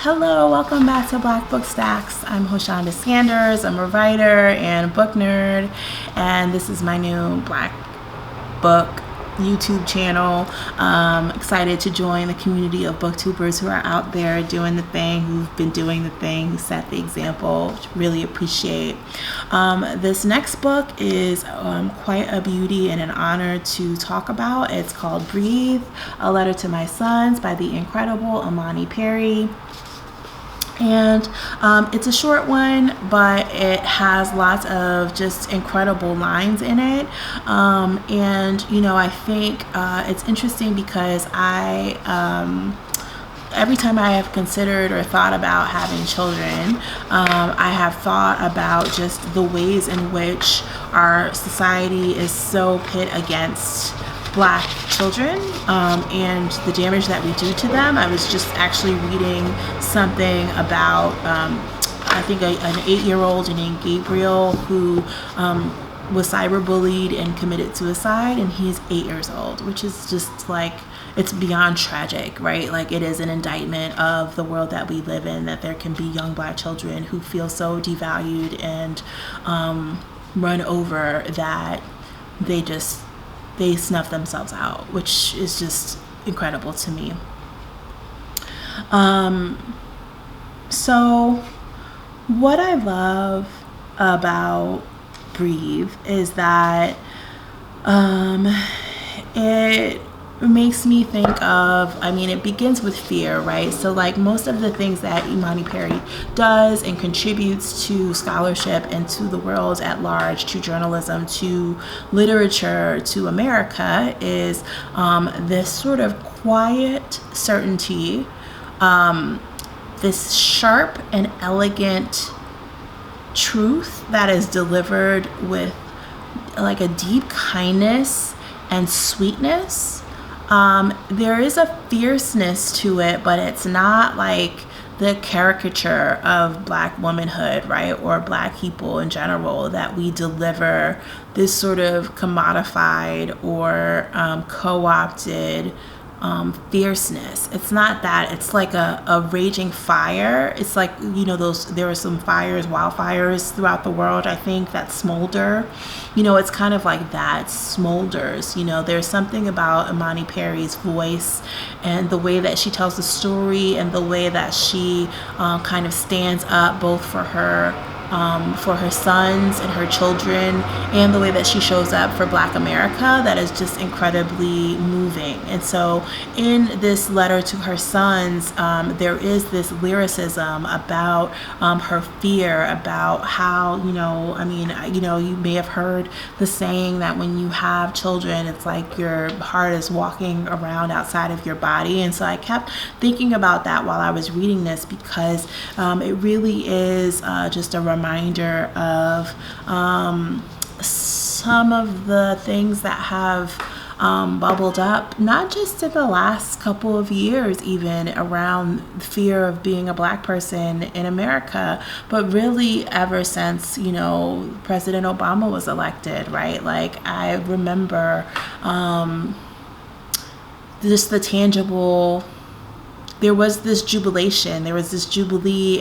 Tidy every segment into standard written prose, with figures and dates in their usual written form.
Hello, welcome back to Black Book Stacks. I'm Hoshonda Sanders. I'm a writer and a book nerd, and this is my new Black Book YouTube channel. Excited to join the community of booktubers who are out there doing the thing, who've been doing the thing, who set the example, which I really appreciate. This next book is quite a beauty and an honor to talk about. It's called Breathe, A Letter to My Sons by the incredible Imani Perry. And it's a short one, but it has lots of just incredible lines in it. And, you know, I think it's interesting because every time I have considered or thought about having children, I have thought about just the ways in which our society is so pit against Black children and the damage that we do to them. I was just actually reading something about I think an 8-year-old named Gabriel who was cyberbullied and committed suicide, and he's 8 years old, which is just like, it's beyond tragic, right? Like, it is an indictment of the world that we live in, that there can be young Black children who feel so devalued and run over that they snuff themselves out, which is just incredible to me. So what I love about Breathe is that it makes me think of, I mean, it begins with fear, right? So like most of the things that Imani Perry does and contributes to scholarship and to the world at large, to journalism, to literature, to America, is this sort of quiet certainty, this sharp and elegant truth that is delivered with like a deep kindness and sweetness. There is a fierceness to it, but it's not like the caricature of Black womanhood, right? Or Black people in general, that we deliver this sort of commodified or co-opted fierceness. It's not that. It's like a raging fire. It's like, you know, there are some wildfires throughout the world, I think, that smolder. You know, it's kind of like that, smolders. You know, there's something about Imani Perry's voice and the way that she tells the story and the way that she kind of stands up both for her sons and her children, and the way that she shows up for Black America, that is just incredibly moving. And so in this letter to her sons, there is this lyricism about her fear, about how, you know, I mean, you know, you may have heard the saying that when you have children, it's like your heart is walking around outside of your body. And so I kept thinking about that while I was reading this, because it really is just a reminder of some of the things that have bubbled up, not just in the last couple of years, even around fear of being a Black person in America, but really ever since, you know, President Obama was elected, right? Like, I remember just the tangible. There was this jubilee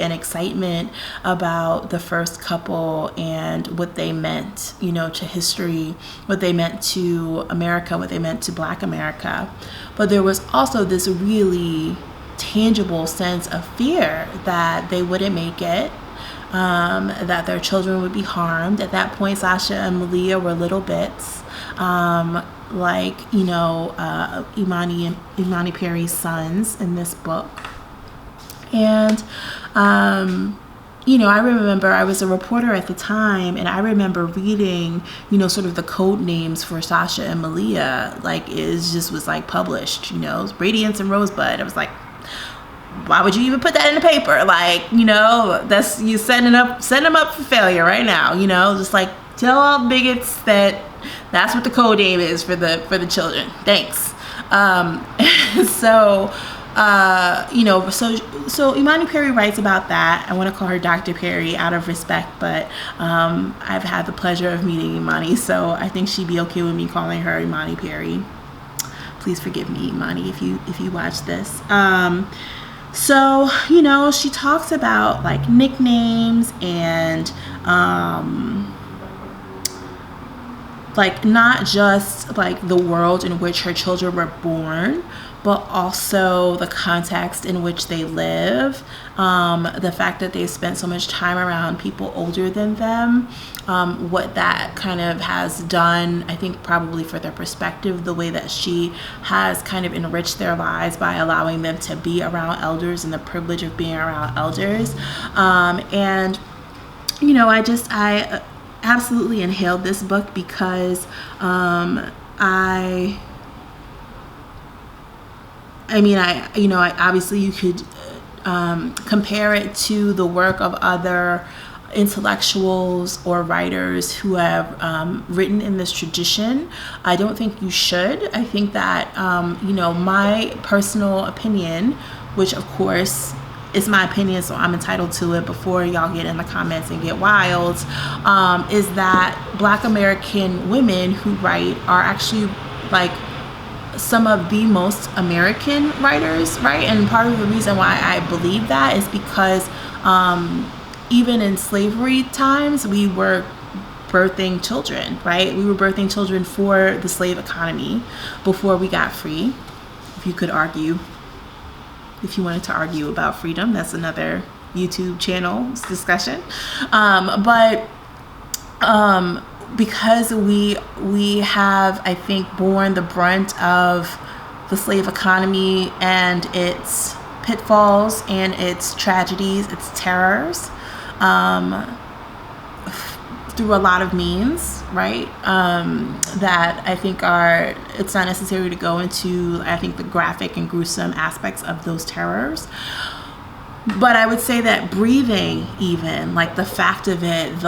and excitement about the first couple and what they meant, you know, to history, what they meant to America, what they meant to Black America. But there was also this really tangible sense of fear that they wouldn't make it, that their children would be harmed. At that point, Sasha and Malia were little bits. Like, you know, Imani Perry's sons in this book. And, you know, I remember I was a reporter at the time, and I remember reading, you know, sort of the code names for Sasha and Malia, like, it just was like published, you know, Radiance and Rosebud. I was like, why would you even put that in the paper? Like, you know, that's, you setting them up for failure right now, you know, just like tell all the bigots that that's what the code name is for the children. Thanks. So you know, so Imani Perry writes about that. I want to call her Dr. Perry out of respect, but I've had the pleasure of meeting Imani, so I think she'd be okay with me calling her Imani Perry. Please forgive me, Imani, if you watch this. So, she talks about like nicknames and like not just like the world in which her children were born, but also the context in which they live, the fact that they spent so much time around people older than them, what that kind of has done, I think probably for their perspective, the way that she has kind of enriched their lives by allowing them to be around elders and the privilege of being around elders. And I absolutely inhaled this book because I obviously you could compare it to the work of other intellectuals or writers who have written in this tradition. I don't think you should. I think that my personal opinion, which of course it's my opinion, so I'm entitled to it before y'all get in the comments and get wild, is that Black American women who write are actually like some of the most American writers, right? And part of the reason why I believe that is because even in slavery times, we were birthing children, right? We were birthing children for the slave economy before we got free. If you could argue, if you wanted to argue about freedom, that's another YouTube channel discussion. Because we have, I think, borne the brunt of the slave economy and its pitfalls and its tragedies, its terrors, through a lot of means, right? That I think it's not necessary to go into, I think, the graphic and gruesome aspects of those terrors. But I would say that breathing, even, like the fact of it,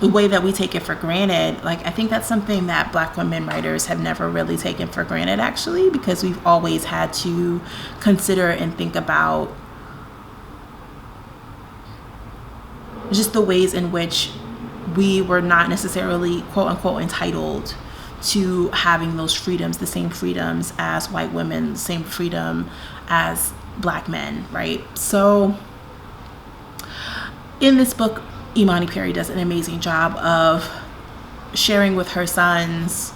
the way that we take it for granted, like I think that's something that Black women writers have never really taken for granted, actually, because we've always had to consider and think about just the ways in which we were not necessarily quote unquote entitled to having those freedoms, the same freedoms as white women, the same freedom as Black men, right? So in this book, Imani Perry does an amazing job of sharing with her sons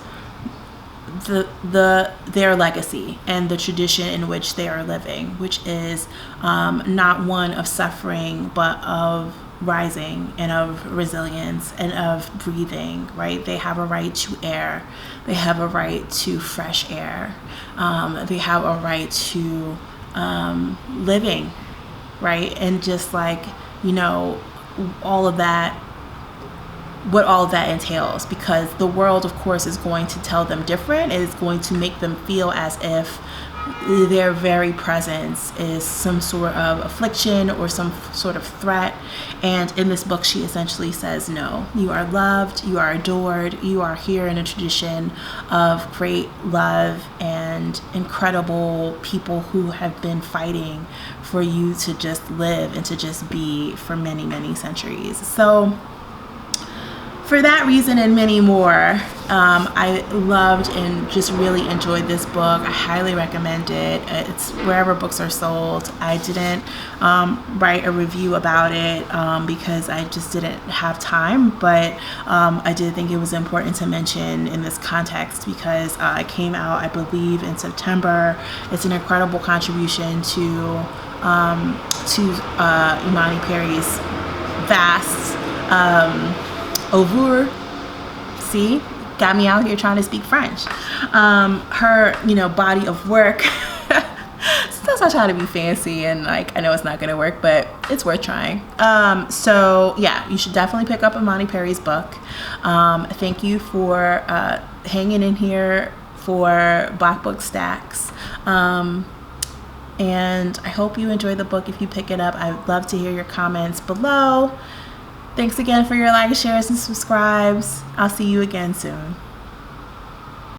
their legacy and the tradition in which they are living, which is not one of suffering, but of rising and of resilience and of breathing, right? They have a right to air. They have a right to fresh air. They have a right to living, right? And just like, all of that, what all of that entails, because the world, of course, is going to tell them different. It is going to make them feel as if their very presence is some sort of affliction or some sort of threat. And in this book, she essentially says, no, you are loved, you are adored, you are here in a tradition of great love and incredible people who have been fighting for you to just live and to just be for many, many centuries. So for that reason and many more, I loved and just really enjoyed this book. I highly recommend it. It's wherever books are sold. I didn't write a review about it because I just didn't have time, but I did think it was important to mention in this context because it came out, I believe, in September. It's an incredible contribution to Imani Perry's vast oeuvre. See, got me out here trying to speak French. Her, body of work. Sometimes I try to be fancy and I know it's not gonna work, but it's worth trying. So yeah, you should definitely pick up Imani Perry's book. Thank you for hanging in here for Black Book Stacks. And I hope you enjoy the book if you pick it up. I'd love to hear your comments below. Thanks again for your likes, shares, and subscribes. I'll see you again soon.